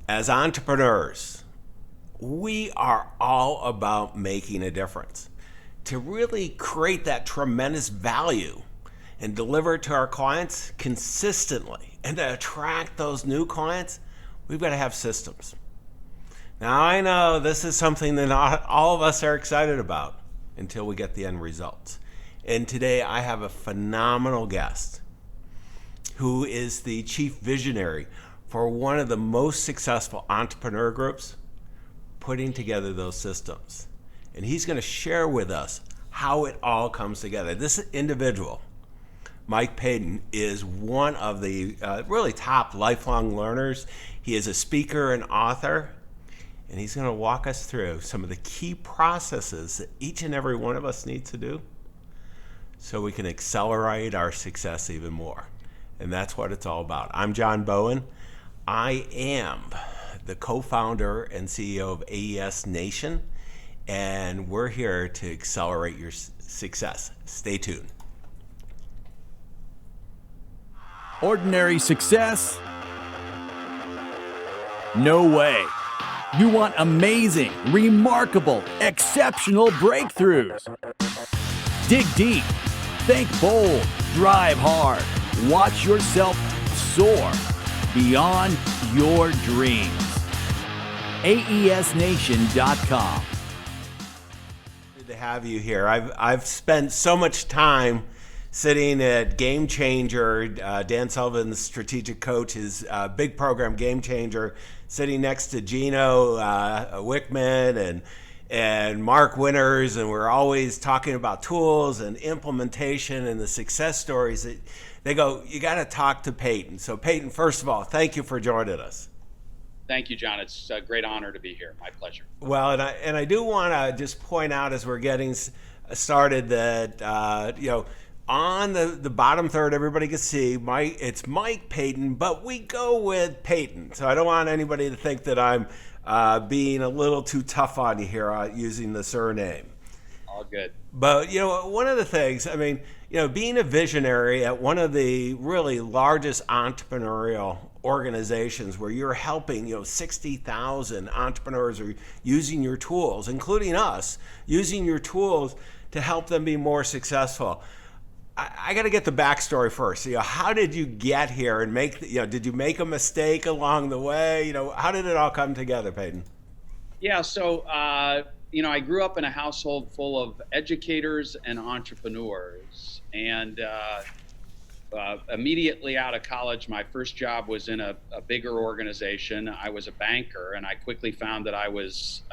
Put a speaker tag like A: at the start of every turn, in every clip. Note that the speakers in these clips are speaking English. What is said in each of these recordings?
A: As entrepreneurs, we are all about making a difference. To really create that tremendous value and deliver it to our clients consistently and to attract those new clients, we've got to have systems. Now, I know this is something that not all of us are excited about until we get the end results. And today I have a phenomenal guest who is the chief visionary for one of the most successful entrepreneur groups putting together those systems. And he's going to share with us how it all comes together. This individual, Mike Paton, is one of the really top lifelong learners. He is a speaker and author, and he's going to walk us through some of the key processes that each and every one of us needs to do so we can accelerate our success even more. And that's what it's all about. I'm John Bowen. I am the co-founder and CEO of EOS Nation, and we're here to accelerate your success. Stay tuned.
B: Ordinary success? No way. You want amazing, remarkable, exceptional breakthroughs. Dig deep, think bold, drive hard, watch yourself soar beyond your dreams. AESNation.com.
A: Good to have you here. I've spent so much time sitting at Game Changer, Dan Sullivan's strategic coach, his big program Game Changer, sitting next to Gino Wickman and Mark Winters, and we're always talking about tools and implementation and the success stories that they go, you got to talk to Paton. So Paton, first of all, thank you for joining us.
C: Thank you, John. It's a great honor to be here. My pleasure.
A: Well, and I do want to just point out as we're getting started that on the bottom third, everybody can see it's Mike Paton, but we go with Paton. So I don't want anybody to think that I'm being a little too tough on you here using the surname.
C: All good.
A: But one of the things, being a visionary at one of the really largest entrepreneurial organizations where you're helping 60,000 entrepreneurs are using your tools, including us, using your tools to help them be more successful. I got to get the backstory first. How did you get here and did you make a mistake along the way? How did it all come together, Paton?
C: Yeah, so I grew up in a household full of educators and entrepreneurs, and immediately out of college, my first job was in a bigger organization. I was a banker, and I quickly found that I was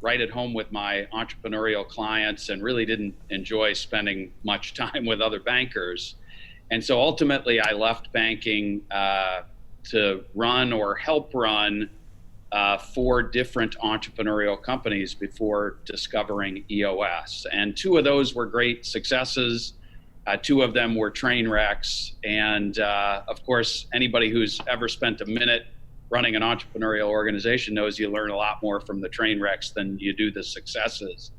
C: right at home with my entrepreneurial clients and really didn't enjoy spending much time with other bankers. And so ultimately, I left banking to run or help run 4 different entrepreneurial companies before discovering EOS. And 2 of those were great successes. 2 of them were train wrecks. And of course, anybody who's ever spent a minute running an entrepreneurial organization knows you learn a lot more from the train wrecks than you do the successes.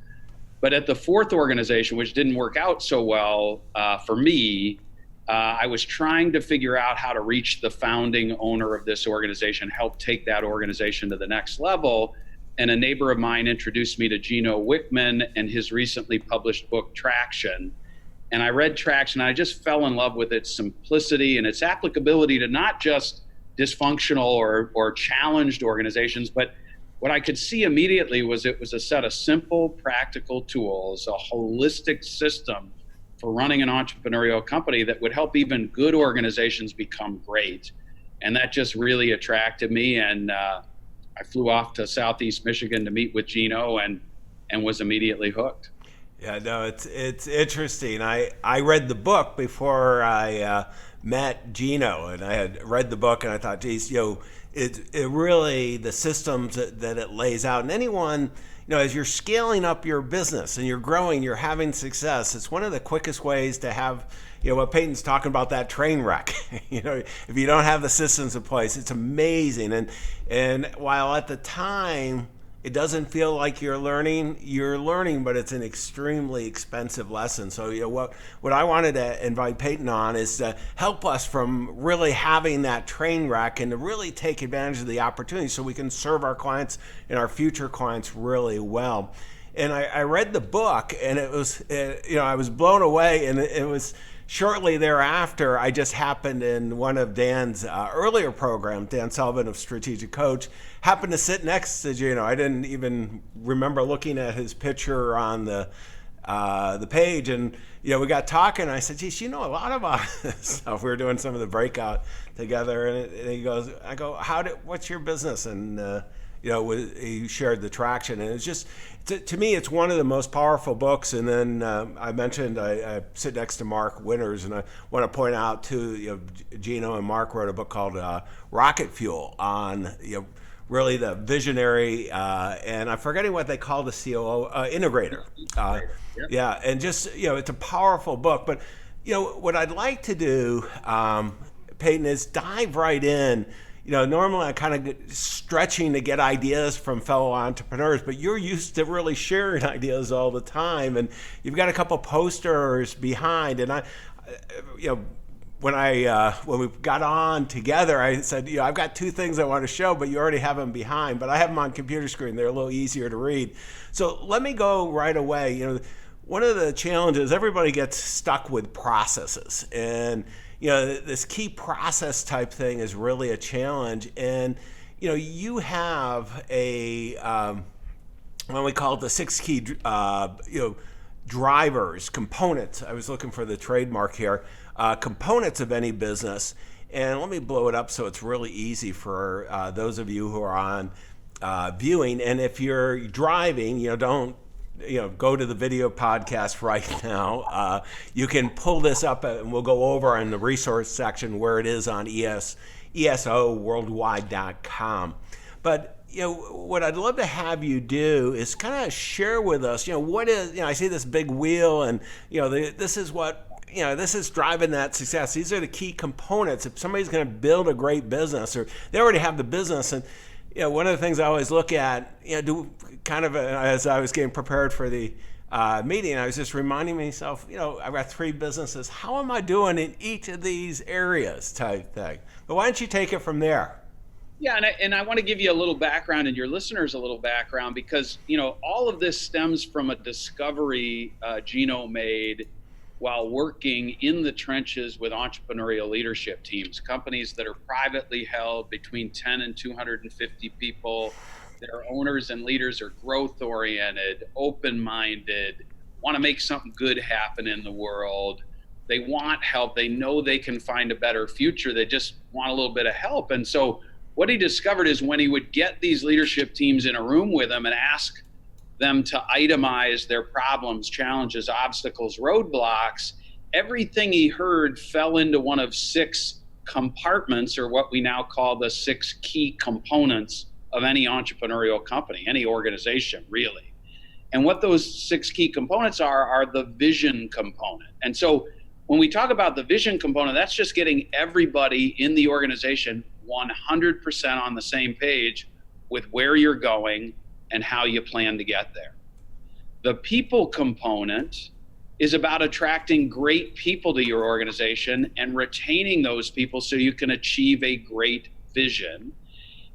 C: But at the 4th organization, which didn't work out so well for me, I was trying to figure out how to reach the founding owner of this organization, help take that organization to the next level. And a neighbor of mine introduced me to Gino Wickman and his recently published book, Traction. And I read Traction, and I just fell in love with its simplicity and its applicability to not just dysfunctional or challenged organizations, but what I could see immediately was it was a set of simple, practical tools, a holistic system for running an entrepreneurial company that would help even good organizations become great. And that just really attracted me. And I flew off to Southeast Michigan to meet with Gino and was immediately hooked.
A: Yeah, no, it's interesting. I read the book before I met Gino, and I had read the book, and I thought, geez, it really, the systems that it lays out, and anyone, as you're scaling up your business and you're growing, you're having success, it's one of the quickest ways to have, what Paton's talking about, that train wreck. If you don't have the systems in place, it's amazing. And while at the time, It doesn't feel like you're learning, but it's an extremely expensive lesson. So what I wanted to invite Paton on is to help us from really having that train wreck and to really take advantage of the opportunity so we can serve our clients and our future clients really well. And I read the book, and it was, I was blown away, and it was shortly thereafter, I just happened in one of Dan's earlier programs, Dan Sullivan of Strategic Coach, happened to sit next to Gino. I didn't even remember looking at his picture on the page, and we got talking. And I said, "Geez, you know a lot about this stuff." We were doing some of the breakout together, and he goes, "I go, what's your business?" And he shared the traction, and it's just, to me, it's one of the most powerful books. And then I mentioned I sit next to Mark Winters, and I want to point out too, Gino and Mark wrote a book called Rocket Fuel on really the visionary, and I'm forgetting what they call the COO, integrator.
C: Yep.
A: Yeah, and just it's a powerful book. But what I'd like to do, Paton, is dive right in. Normally I kind of stretching to get ideas from fellow entrepreneurs, but you're used to really sharing ideas all the time, and you've got a couple posters behind. And when we got on together, I said, I've got two things I want to show, but you already have them behind. But I have them on computer screen; they're a little easier to read. So let me go right away. One of the challenges, everybody gets stuck with processes, and this key process type thing is really a challenge. And you have a what we call it the 6 key drivers, components. I was looking for the trademark here. Components of any business. And let me blow it up so it's really easy for those of you who are on viewing. And if you're driving, don't go to the video podcast right now. You can pull this up, and we'll go over in the resource section where it is on ESOWorldwide.com. But what I'd love to have you do is kind of share with us, what is, I see this big wheel, and this is what, this is driving that success. These are the key components. If somebody's going to build a great business, or they already have the business, and one of the things I always look at, as I was getting prepared for the meeting, I was just reminding myself, I've got 3 businesses. How am I doing in each of these areas type thing? But why don't you take it from there?
C: Yeah, and I want to give you a little background and your listeners a little background, because, all of this stems from a discovery Gino made while working in the trenches with entrepreneurial leadership teams, companies that are privately held between 10 and 250 people. Their owners and leaders are growth-oriented, open-minded, want to make something good happen in the world. They want help. They know they can find a better future. They just want a little bit of help. And so what he discovered is when he would get these leadership teams in a room with him and ask them to itemize their problems, challenges, obstacles, roadblocks, everything he heard fell into one of 6 compartments, or what we now call the 6 key components of any entrepreneurial company, any organization, really. And what those 6 key components are the vision component. And so when we talk about the vision component, that's just getting everybody in the organization 100% on the same page with where you're going and how you plan to get there. The people component is about attracting great people to your organization and retaining those people so you can achieve a great vision.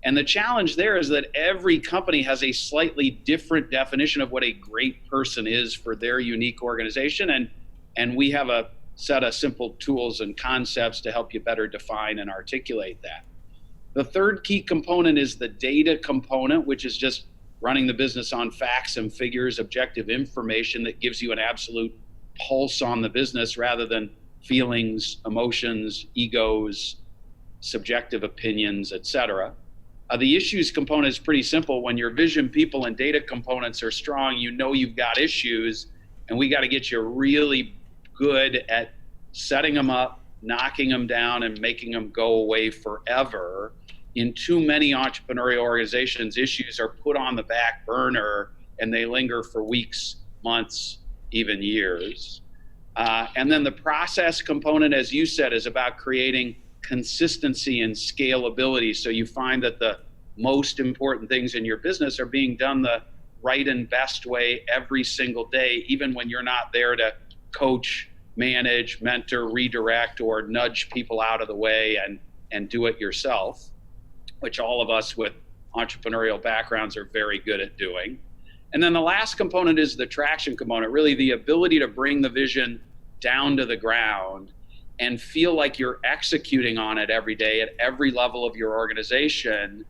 C: And the challenge there is that every company has a slightly different definition of what a great person is for their unique organization. And we have a set of simple tools and concepts to help you better define and articulate that. The third key component is the data component, which is just running the business on facts and figures, objective information that gives you an absolute pulse on the business rather than feelings, emotions, egos, subjective opinions, etc. The issues component is pretty simple. When your vision, people, and data components are strong, you've got issues, and we got to get you really good at setting them up, knocking them down, and making them go away forever. In too many entrepreneurial organizations, issues are put on the back burner and they linger for weeks, months, even years. And then the process component, as you said, is about creating consistency and scalability. So you find that the most important things in your business are being done the right and best way every single day, even when you're not there to coach, manage, mentor, redirect, or nudge people out of the way and do it yourself, which all of us with entrepreneurial backgrounds are very good at doing. And then the last component is the traction component, really the ability to bring the vision down to the ground and feel like you're executing on it every day at every level of your organization,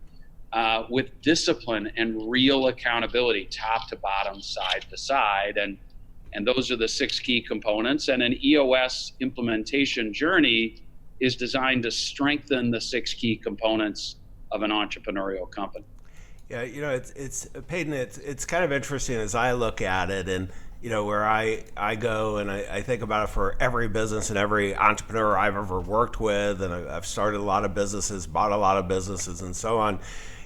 C: with discipline and real accountability, top to bottom, side to side. And those are the 6 key components. And an EOS implementation journey is designed to strengthen the 6 key components of an entrepreneurial company.
A: Yeah, it's Paton, it's kind of interesting as I look at it, and where I go and I think about it for every business and every entrepreneur I've ever worked with, and I've started a lot of businesses, bought a lot of businesses, and so on.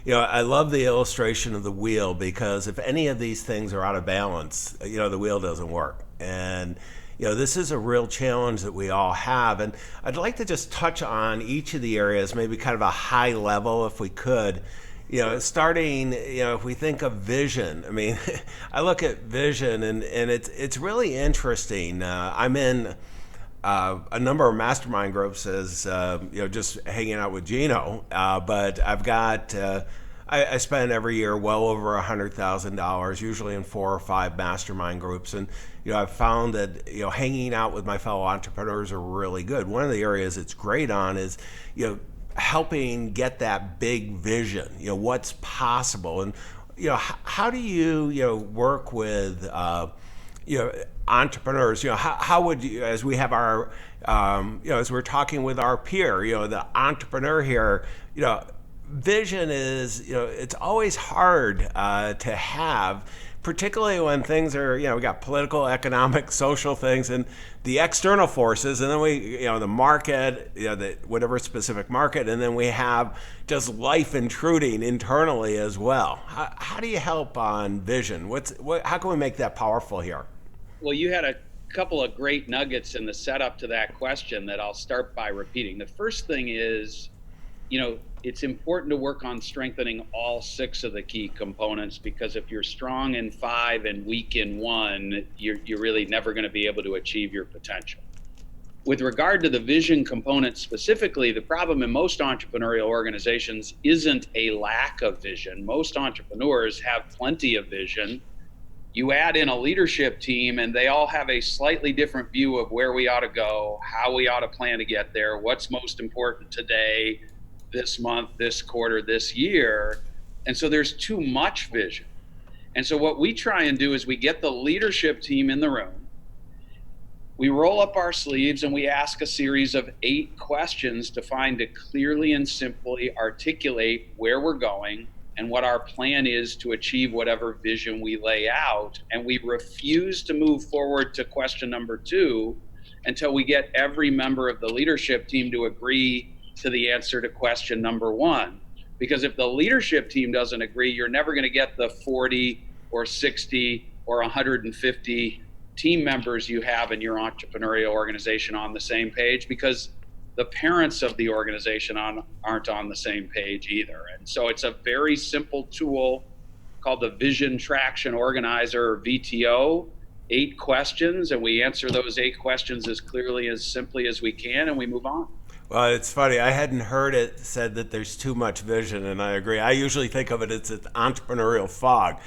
A: I love the illustration of the wheel, because if any of these things are out of balance, the wheel doesn't work. And this is a real challenge that we all have. And I'd like to just touch on each of the areas, maybe kind of a high level if we could. Starting, if we think of vision, I mean, I look at vision and it's really interesting. I'm in a number of mastermind groups as, just hanging out with Gino. But I've got, I spend every year well over $100,000, usually in 4 or 5 mastermind groups. And, I've found that, hanging out with my fellow entrepreneurs are really good. One of the areas it's great on is, helping get that big vision, what's possible. And, how do you, work with, entrepreneurs? How would you, as we have our, as we're talking with our peer, the entrepreneur here, vision is, it's always hard to have, particularly when things are, we got political, economic, social things, and the external forces, and then we, the market, the whatever specific market, and then we have just life intruding internally as well. How do you help on vision? How can we make that powerful here?
C: Well, you had a couple of great nuggets in the setup to that question that I'll start by repeating. The first thing is, it's important to work on strengthening all 6 of the key components, because if you're strong in 5 and weak in 1, you're really never going to be able to achieve your potential. With regard to the vision component specifically, the problem in most entrepreneurial organizations isn't a lack of vision. Most entrepreneurs have plenty of vision. You add in a leadership team and they all have a slightly different view of where we ought to go, how we ought to plan to get there, what's most important today, this month, this quarter, this year. And so there's too much vision. And so what we try and do is we get the leadership team in the room, we roll up our sleeves, and we ask a series of 8 questions to find to clearly and simply articulate where we're going and what our plan is to achieve whatever vision we lay out. And we refuse to move forward to question number 2 until we get every member of the leadership team to agree to the answer to question number 1. Because if the leadership team doesn't agree, you're never going to get the 40 or 60 or 150 team members you have in your entrepreneurial organization on the same page, because the parents of the organization aren't on the same page either. And so it's a very simple tool called the Vision Traction Organizer, or VTO. 8 questions, and we answer those 8 questions as clearly, as simply as we can, and we move on.
A: Well, it's funny. I hadn't heard it said that there's too much vision, and I agree. I usually think of it as an entrepreneurial fog,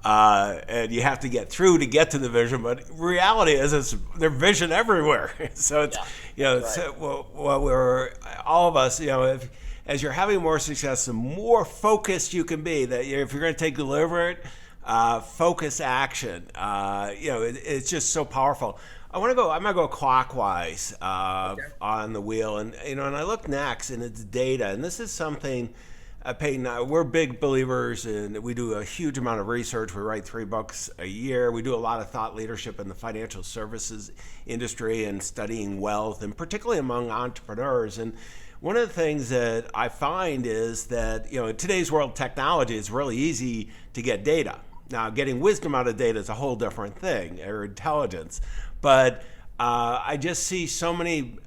A: and you have to get through to get to the vision. But reality is, there's vision everywhere. So it's, right. We're all of us. As you're having more success, the more focused you can be. That if you're going to take deliberate, focus action, it's just so powerful. I'm gonna go clockwise on the wheel, and and I look next, and it's data, and this is something, Paton, we're big believers in. We do a huge amount of research. We write 3 books a year. We do a lot of thought leadership in the financial services industry and studying wealth, and particularly among entrepreneurs. And one of the things that I find is that in today's world, technology, it's really easy to get data. Now, getting wisdom out of data is a whole different thing, or intelligence. But I just see so many,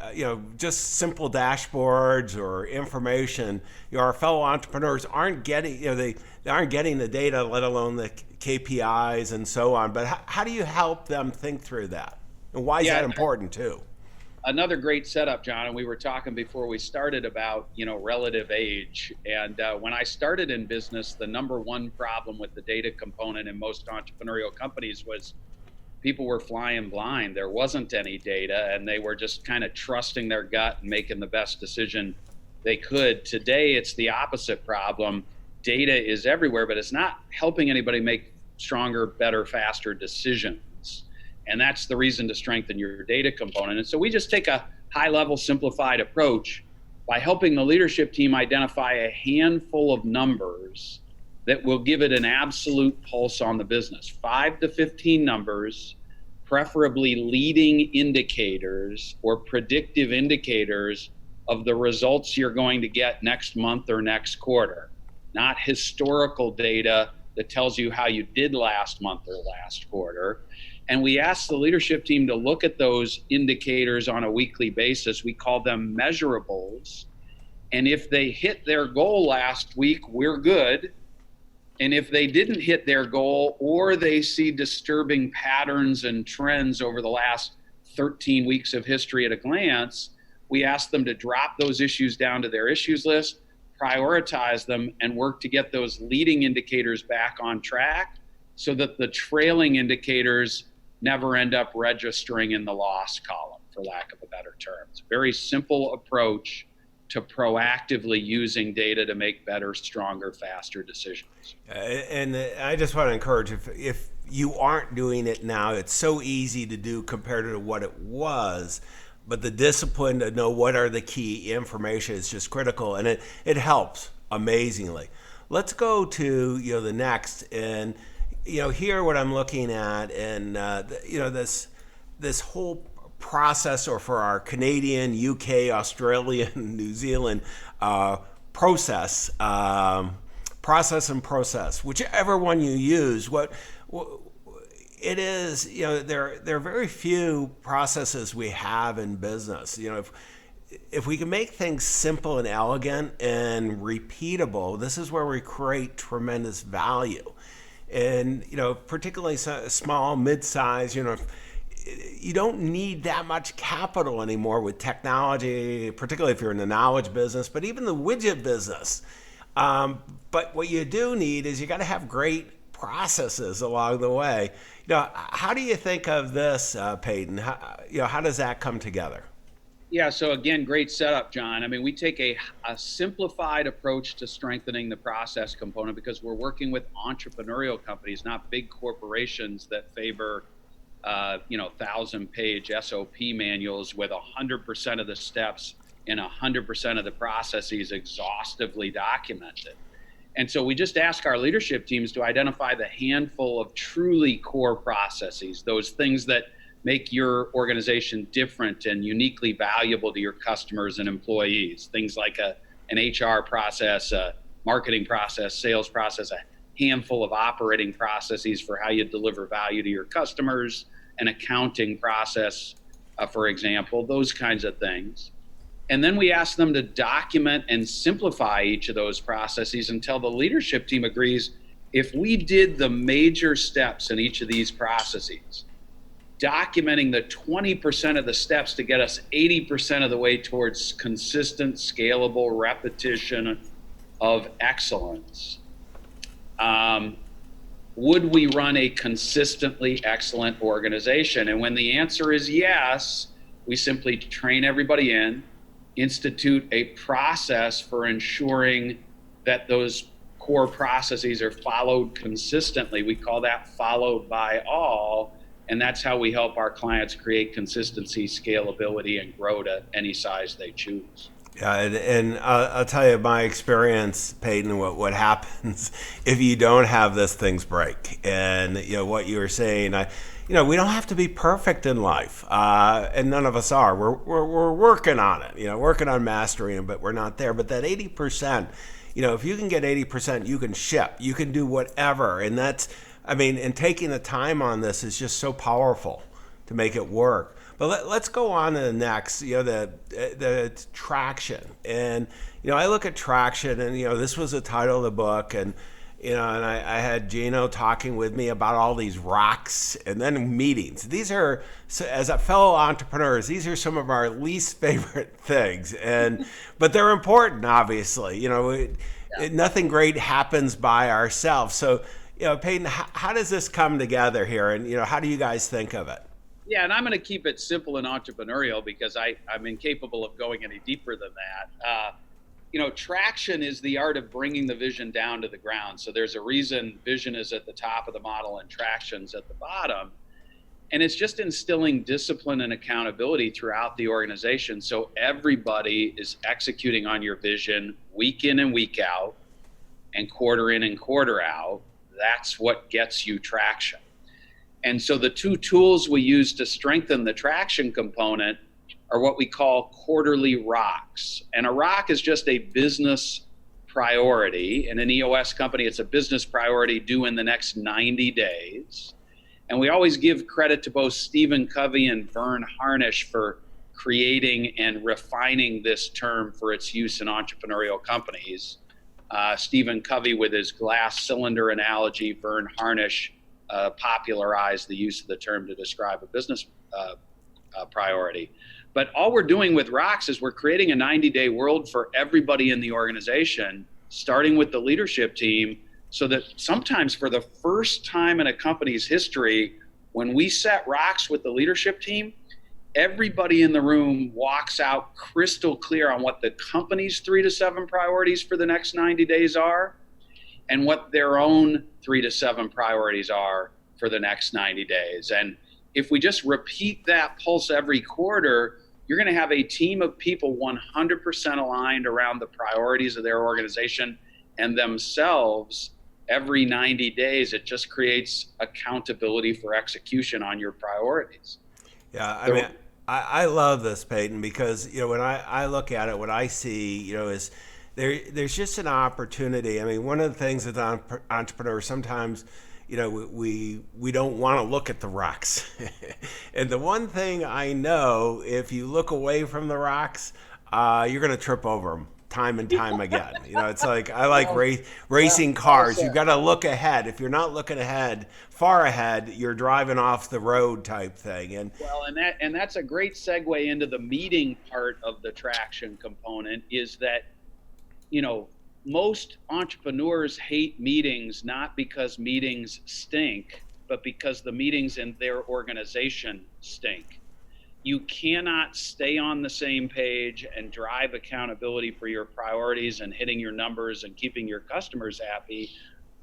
A: just simple dashboards or information. Our fellow entrepreneurs aren't getting, they aren't getting the data, let alone the KPIs and so on. But how do you help them think through that? And why is that important too?
C: Another great setup, John. And we were talking before we started about, relative age. And when I started in business, the number one problem with the data component in most entrepreneurial companies was people were flying blind. There wasn't any data, and they were just kind of trusting their gut and making the best decision they could. Today, it's the opposite problem. Data is everywhere, but it's not helping anybody make stronger, better, faster decisions. And that's the reason to strengthen your data component. And so we just take a high-level simplified approach by helping the leadership team identify a handful of numbers that will give it an absolute pulse on the business. 5 to 15 numbers, preferably leading indicators or predictive indicators of the results you're going to get next month or next quarter, not historical data that tells you how you did last month or last quarter. And we ask the leadership team to look at those indicators on a weekly basis. We call them measurables. And if they hit their goal last week, we're good. And if they didn't hit their goal, or they see disturbing patterns and trends over the last 13 weeks of history at a glance, we ask them to drop those issues down to their issues list, prioritize them, and work to get those leading indicators back on track so that the trailing indicators never end up registering in the loss column, for lack of a better term. It's a very simple approach to proactively using data to make better, stronger, faster decisions.
A: And I just want to encourage, if you aren't doing it now, it's so easy to do compared to what it was, but the discipline to know what are the key information is just critical, and it helps amazingly. Let's go to the next, and here what I'm looking at, and this whole process, or for our Canadian, UK, Australian, New Zealand process and process, whichever one you use, what it is, there are very few processes we have in business. If we can make things simple and elegant and repeatable, this is where we create tremendous value. And particularly small, mid-size, you don't need that much capital anymore with technology, particularly if you're in the knowledge business, but even the widget business. But what you do need is you got to have great processes along the way. How do you think of this, Paton? How does that come together?
C: Yeah, so again, great setup, John. I mean, we take a simplifiid approach to strengthening the process component because we're working with entrepreneurial companies, not big corporations that favor 1,000-page SOP manuals with 100% of the steps and 100% of the processes exhaustively documented. And so we just ask our leadership teams to identify the handful of truly core processes, those things that make your organization different and uniquely valuable to your customers and employees. Things like an HR process, a marketing process, sales process, a handful of operating processes for how you deliver value to your customers, an accounting process, for example, those kinds of things. And then we ask them to document and simplify each of those processes until the leadership team agrees if we did the major steps in each of these processes, documenting the 20% of the steps to get us 80% of the way towards consistent, scalable repetition of excellence. Would we run a consistently excellent organization? And when the answer is yes, we simply train everybody in, institute a process for ensuring that those core processes are followed consistently. We call that followed by all. And that's how we help our clients create consistency, scalability, and grow to any size they choose.
A: Yeah, and I'll tell you my experience, Paton, what happens if you don't have this, things break. And what you were saying, we don't have to be perfect in life, and none of us are. We're working on it, working on mastering it, but we're not there. But that 80%, if you can get 80%, you can ship, you can do whatever, and and taking the time on this is just so powerful to make it work. But let's go on to the next, the traction. And, I look at traction and, this was the title of the book. And, and I had Gino talking with me about all these rocks and then meetings. These are, as a fellow entrepreneurs, these are some of our least favorite things. But they're important, obviously. Nothing great happens by ourselves. So, Paton, how does this come together here? And, how do you guys think of it?
C: Yeah, and I'm going to keep it simple and entrepreneurial because I'm incapable of going any deeper than that. Traction is the art of bringing the vision down to the ground. So there's a reason vision is at the top of the model and traction's at the bottom. And it's just instilling discipline and accountability throughout the organization. So everybody is executing on your vision week in and week out and quarter in and quarter out. That's what gets you traction. And so the two tools we use to strengthen the traction component are what we call quarterly rocks. And a rock is just a business priority. In an EOS company, it's a business priority due in the next 90 days. And we always give credit to both Stephen Covey and Vern Harnish for creating and refining this term for its use in entrepreneurial companies. Stephen Covey with his glass cylinder analogy, Vern Harnish popularized the use of the term to describe a business priority. But all we're doing with rocks is we're creating a 90-day world for everybody in the organization, starting with the leadership team, so that sometimes for the first time in a company's history, when we set rocks with the leadership team, everybody in the room walks out crystal clear on what the company's 3 to 7 priorities for the next 90 days are and what their own 3 to 7 priorities are for the next 90 days. And if we just repeat that pulse every quarter, you're going to have a team of people 100% aligned around the priorities of their organization and themselves every 90 days. It just creates accountability for execution on your priorities.
A: Yeah, I love this, Paton, because, when I look at it, what I see, is there's just an opportunity. I mean, one of the things with entrepreneurs, sometimes, we don't want to look at the rocks. And the one thing I know, if you look away from the rocks, you're going to trip over them time and time again. It's like, I like racing cars. You got to look ahead. If you're not looking ahead, far ahead, you're driving off the road type thing.
C: And that's a great segue into the meeting part of the traction component, is that, most entrepreneurs hate meetings, not because meetings stink, but because the meetings in their organization stink. You cannot stay on the same page and drive accountability for your priorities and hitting your numbers and keeping your customers happy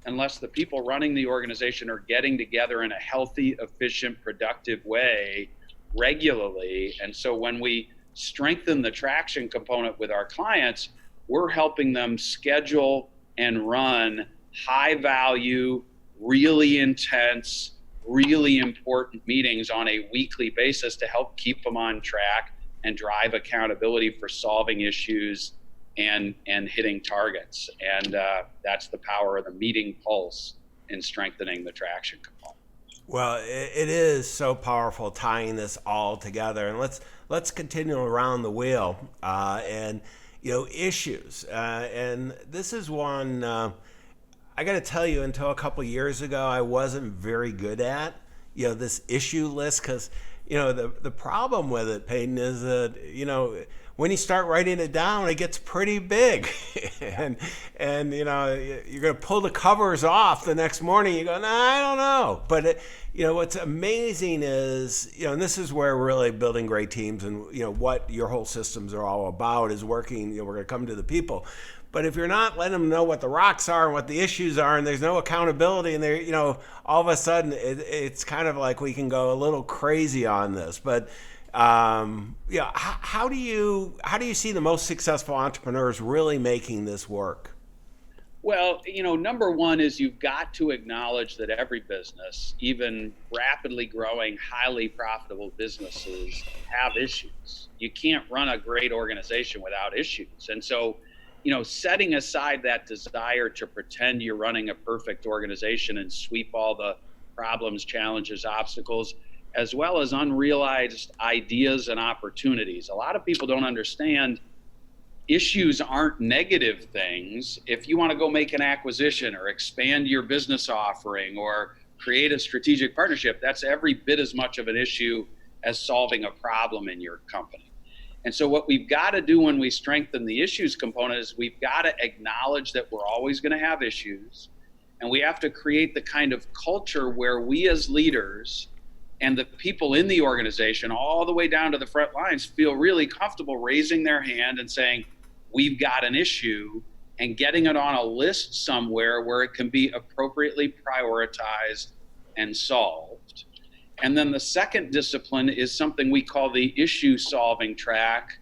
C: unless the people running the organization are getting together in a healthy, efficient, productive way regularly. And so when we strengthen the traction component with our clients, we're helping them schedule and run high value, really intense, really important meetings on a weekly basis to help keep them on track and drive accountability for solving issues and hitting targets. And that's the power of the meeting pulse in strengthening the traction component.
A: Well, it is so powerful tying this all together. And let's continue around the wheel and issues. And this is one, I got to tell you, until a couple years ago, I wasn't very good at, this issue list, because, the problem with it, Paton, is that, when you start writing it down, it gets pretty big. and you're going to pull the covers off the next morning. You go, nah, I don't know. But, what's amazing is, and this is where we're really building great teams and, what your whole systems are all about is working. We're going to come to the people. But if you're not letting them know what the rocks are and what the issues are, and there's no accountability, and they're, all of a sudden it's kind of like we can go a little crazy on this. But how do you see the most successful entrepreneurs really making this work?
C: Well, number one is you've got to acknowledge that every business, even rapidly growing, highly profitable businesses, have issues. You can't run a great organization without issues. And so, setting aside that desire to pretend you're running a perfect organization and sweep all the problems, challenges, obstacles, as well as unrealized ideas and opportunities. A lot of people don't understand issues aren't negative things. If you want to go make an acquisition or expand your business offering or create a strategic partnership, that's every bit as much of an issue as solving a problem in your company. And so what we've got to do when we strengthen the issues component is we've got to acknowledge that we're always going to have issues, and we have to create the kind of culture where we as leaders and the people in the organization, all the way down to the front lines, feel really comfortable raising their hand and saying, we've got an issue, and getting it on a list somewhere where it can be appropriately prioritized and solved. And then the second discipline is something we call the issue solving track,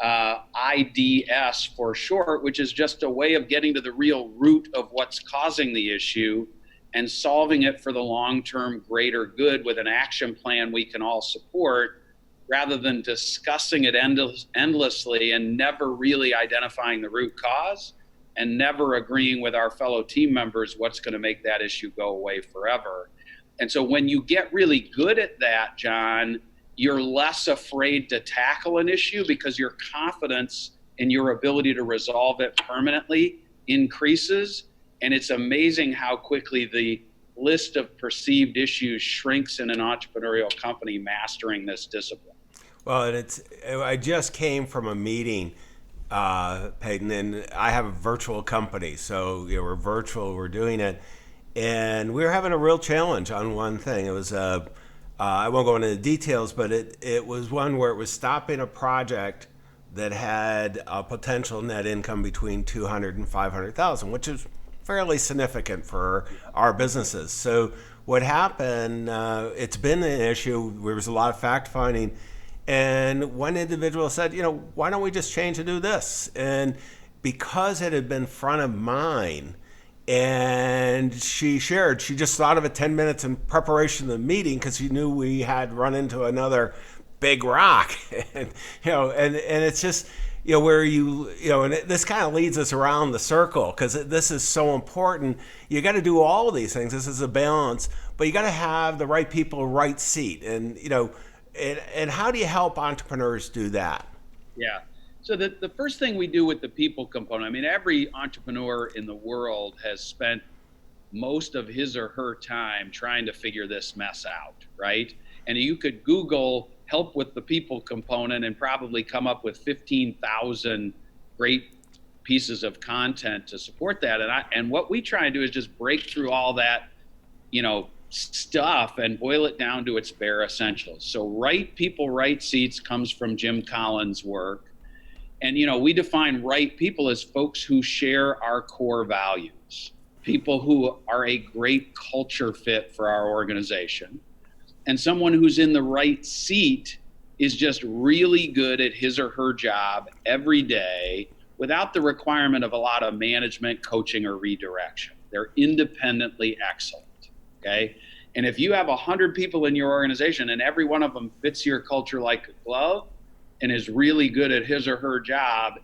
C: IDS for short, which is just a way of getting to the real root of what's causing the issue and solving it for the long-term greater good with an action plan we can all support, rather than discussing it endlessly and never really identifying the root cause and never agreeing with our fellow team members what's going to make that issue go away forever. And so when you get really good at that, John, you're less afraid to tackle an issue because your confidence in your ability to resolve it permanently increases. And it's amazing how quickly the list of perceived issues shrinks in an entrepreneurial company mastering this discipline.
A: Well, and I just came from a meeting, Paton, and I have a virtual company. So we're virtual, we're doing it. And we were having a real challenge on one thing. It was, I won't go into the details, but it was one where it was stopping a project that had a potential net income between 200 and 500,000, which is fairly significant for our businesses. So what happened, it's been an issue. There was a lot of fact finding. And one individual said, why don't we just change and do this? And because it had been front of mind, and she just thought of it 10 minutes in preparation of the meeting because she knew we had run into another big rock. And it's just, where and this kind of leads us around the circle because this is so important. You got to do all of these things. This is a balance, but you got to have the right people, right seat. And, and how do you help entrepreneurs do that?
C: Yeah. So the first thing we do with the people component, every entrepreneur in the world has spent most of his or her time trying to figure this mess out, right? And you could Google help with the people component and probably come up with 15,000 great pieces of content to support that. And what we try and do is just break through all that, stuff and boil it down to its bare essentials. So right people, right seats comes from Jim Collins' work. And, we define right people as folks who share our core values, people who are a great culture fit for our organization. And someone who's in the right seat is just really good at his or her job every day without the requirement of a lot of management, coaching, or redirection. They're independently excellent, okay? And if you have 100 people in your organization and every one of them fits your culture like a glove, and is really good at his or her job,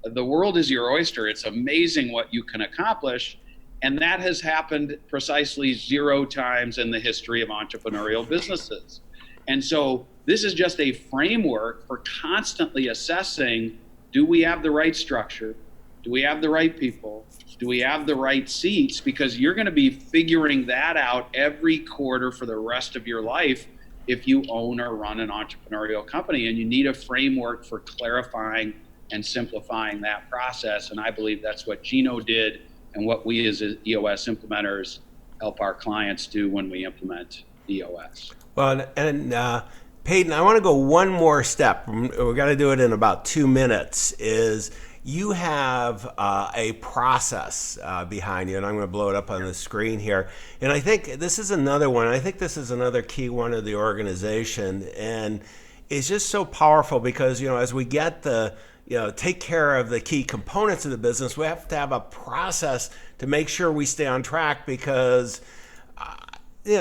C: the world is your oyster. It's amazing what you can accomplish. And that has happened precisely 0 times in the history of entrepreneurial businesses. And so this is just a framework for constantly assessing, do we have the right structure? Do we have the right people? Do we have the right seats? Because you're going to be figuring that out every quarter for the rest of your life if you own or run an entrepreneurial company, and you need a framework for clarifying and simplifying that process. And I believe that's what Gino did and what we as EOS implementers help our clients do when we implement EOS.
A: Well, and Paton, I want to go one more step. We're going to do it in about 2 minutes. Is you have a process behind you, and I'm going to blow it up on the screen here. And I think this is another one. I think this is another key one of the organization, and it's just so powerful because as we get take care of the key components of the business, we have to have a process to make sure we stay on track because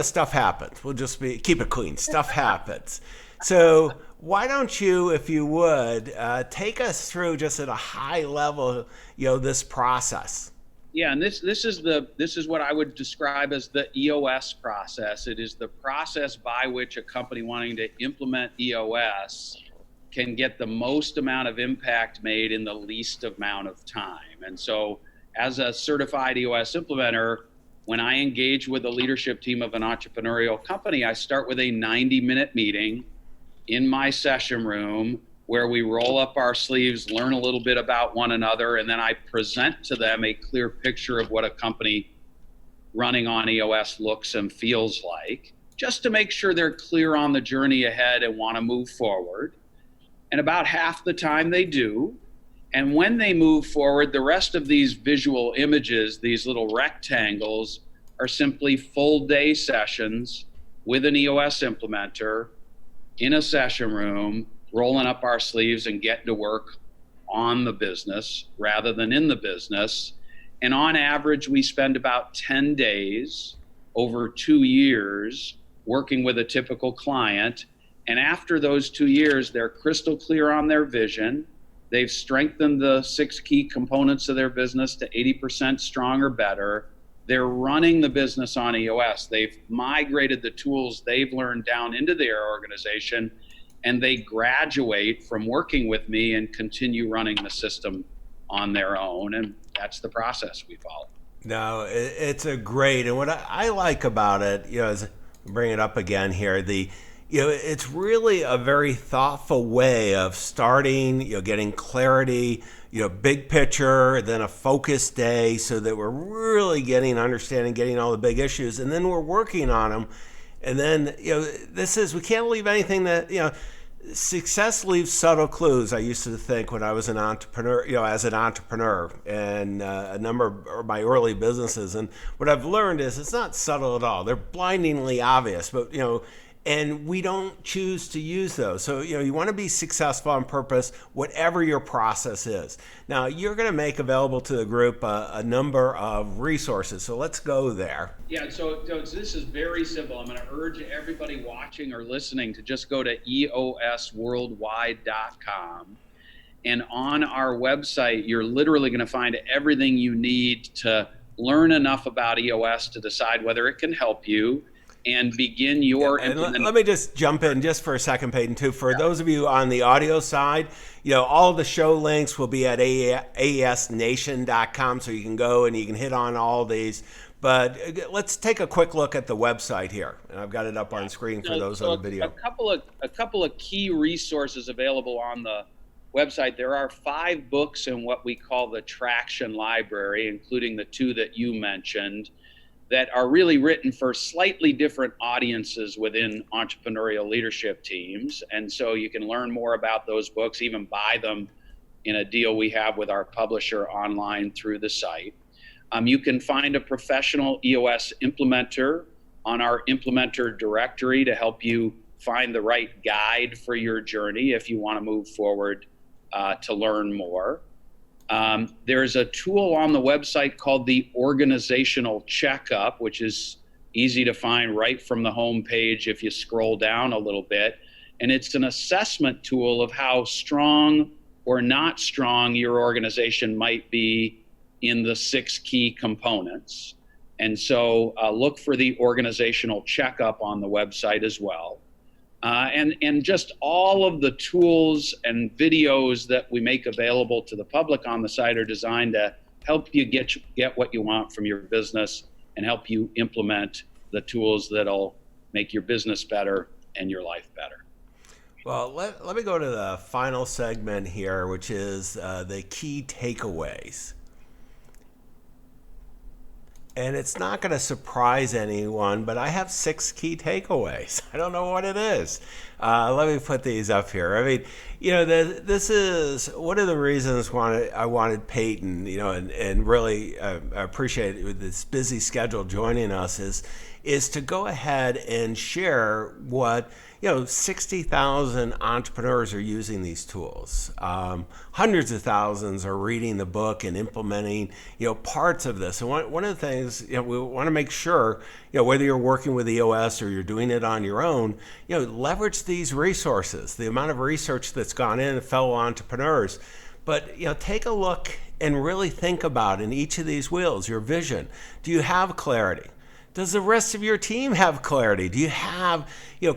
A: stuff happens. We'll just keep it clean. Stuff happens. So why don't you, if you would, take us through just at a high level, this process?
C: Yeah, and this is what I would describe as the EOS process. It is the process by which a company wanting to implement EOS can get the most amount of impact made in the least amount of time. And so as a certified EOS implementer, when I engage with the leadership team of an entrepreneurial company, I start with a 90-minute meeting in my session room where we roll up our sleeves, learn a little bit about one another, and then I present to them a clear picture of what a company running on EOS looks and feels like, just to make sure they're clear on the journey ahead and want to move forward. And about half the time they do. And when they move forward, the rest of these visual images, these little rectangles, are simply full day sessions with an EOS implementer in a session room, rolling up our sleeves and getting to work on the business rather than in the business. And on average, we spend about 10 days over 2 years working with a typical client. And after those 2 years, they're crystal clear on their vision. They've strengthened the 6 key components of their business to 80% strong or better. They're running the business on EOS. They've migrated the tools they've learned down into their organization, and they graduate from working with me and continue running the system on their own. And that's the process we follow.
A: No, it's a great, and what I like about it, as I bring it up again here, it's really a very thoughtful way of starting, getting clarity, big picture, then a focused day so that we're really understanding, getting all the big issues, and then we're working on them. And then, we can't leave anything that, success leaves subtle clues. I used to think when I was an entrepreneur, as an entrepreneur and a number of my early businesses. And what I've learned is it's not subtle at all. They're blindingly obvious, but, and we don't choose to use those. So, you want to be successful on purpose, whatever your process is. Now, you're going to make available to the group a number of resources. So let's go there.
C: Yeah, so this is very simple. I'm going to urge everybody watching or listening to just go to eosworldwide.com. And on our website, you're literally going to find everything you need to learn enough about EOS to decide whether it can help you and begin your
A: implementation. Let me just jump in just for a second, Paton, too. For those of you on the audio side, all of the show links will be at aesnation.com, so you can go and you can hit on all these. But let's take a quick look at the website here. And I've got it up on screen for those on the video.
C: A couple of key resources available on the website. There are 5 books in what we call the Traction Library, including the 2 that you mentioned, that are really written for slightly different audiences within entrepreneurial leadership teams. And so you can learn more about those books, even buy them in a deal we have with our publisher online through the site. You can find a professional EOS implementer on our implementer directory to help you find the right guide for your journey if you want to move forward to learn more. There's a tool on the website called the Organizational Checkup, which is easy to find right from the home page if you scroll down a little bit. And it's an assessment tool of how strong or not strong your organization might be in the 6 key components. And so look for the Organizational Checkup on the website as well. And just all of the tools and videos that we make available to the public on the site are designed to help you get what you want from your business and help you implement the tools that'll make your business better and your life better.
A: Well, let me go to the final segment here, which is the key takeaways. And it's not going to surprise anyone, but I have 6 key takeaways. I don't know what it is. Let me put these up here. I mean, this is one of the reasons I wanted Paton, and really appreciate it with this busy schedule joining us is to go ahead and share what 60,000 entrepreneurs are using these tools. Hundreds of thousands are reading the book and implementing, parts of this. And one of the things, we want to make sure, whether you're working with EOS or you're doing it on your own, leverage these resources, the amount of research that's gone in, fellow entrepreneurs. But, take a look and really think about in each of these wheels, your vision. Do you have clarity? Does the rest of your team have clarity? Do you have,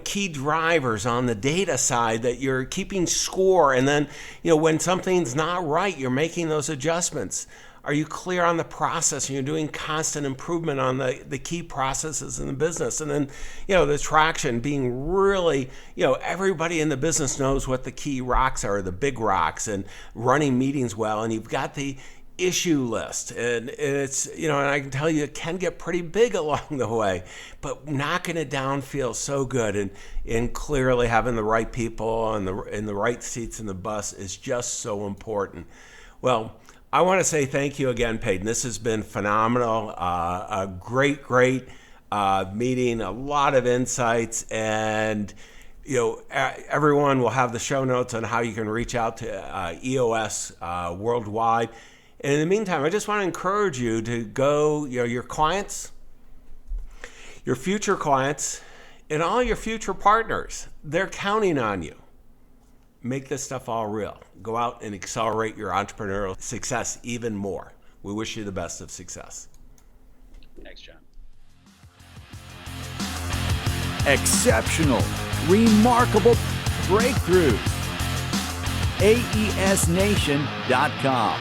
A: key drivers on the data side that you're keeping score? And then, when something's not right, you're making those adjustments. Are you clear on the process and you're doing constant improvement on the key processes in the business? And then, the traction being really, everybody in the business knows what the key rocks are, the big rocks, and running meetings well. And you've got the issue list, and it's, and I can tell you it can get pretty big along the way, but knocking it down feels so good, and clearly having the right people and the right seats in the bus is just so important. Well, I want to say thank you again, Paton. This has been phenomenal, a great meeting, a lot of insights, and everyone will have the show notes on how you can reach out to EOS Worldwide. And in the meantime, I just want to encourage you to go, your clients, your future clients, and all your future partners, they're counting on you. Make this stuff all real. Go out and accelerate your entrepreneurial success even more. We wish you the best of success.
C: Thanks, John.
B: Exceptional, remarkable breakthroughs. AESNation.com